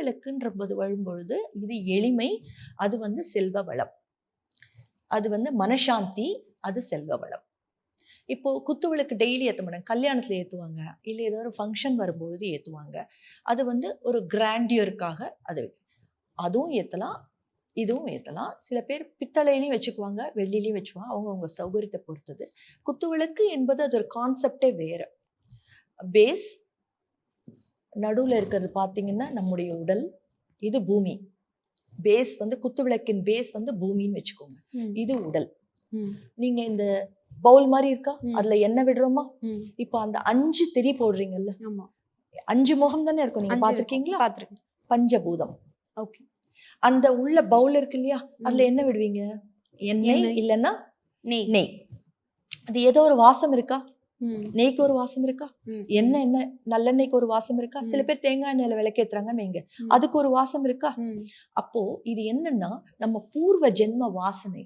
விளக்குன்ற போது வரும்பொழுது இது எளிமை, அது வந்து செல்வ வளம். அது வந்து மனசாந்தி, அது செல்வ வளம். இப்போ குத்து விளக்கு டெய்லி ஏத்த மாட்டாங்க. கல்யாணத்துல ஏத்துவாங்க. இல்ல ஏதோ ஒரு ஃபங்ஷன் வரும்பொழுது ஏத்துவாங்க. அது வந்து ஒரு கிராண்டியருக்காக அது அதுவும் ஏத்தலாம். இதுவும் ஏத்தலாம். சில பேர் பித்தளையிலயும் வச்சுக்குவாங்க, வெள்ளிலயும் வச்சுக்குவாங்க. அவங்கவங்க சௌகரியத்த பொறுத்தது. குத்துவிளக்கு என்பது அது ஒரு கான்செப்ட்டே வேற. பேஸ் நடுவுல இருக்கிறது பார்த்தீங்கன்னா, நம்முடைய உடல். இது பூமி. பேஸ் வந்து குத்துவிளக்கின் பேஸ் வந்து பூமின்னு வச்சுக்கோங்க. இது உடல். நீங்க இந்த பவுல் மாரி இருக்கா? அதுல எண்ணெய் விடுறோமா? இப்ப அந்த 5 திரி போடுறீங்கல்ல? ஆமா. 5 முகம் தானே இருக்கும். நீங்க 5 இருக்கும். பார்த்திருக்கீங்களா? பார்த்துருக்கேன். பஞ்சபூதம். ஓகே. அந்த உள்ள பவுல் இருக்கு இல்லையா? அதுல என்ன விடுவீங்க? எண்ணெய் இல்லன்னா நெய். நெய். அது ஏதோ ஒரு வாசம் இருக்கா? ம். நெய்க்கு ஒரு வாசம் இருக்கா? எண்ணெய் என்ன நல்லெண்ணெய்க்கு ஒரு வாசம் இருக்கா? சில பேர் தேங்காய் எண்ணெயில விளக்கேத்துறாங்கன்னு வைங்க. அதுக்கு ஒரு வாசம் இருக்கா? அப்போ இது என்னன்னா, நம்ம பூர்வ ஜென்ம வாசனை.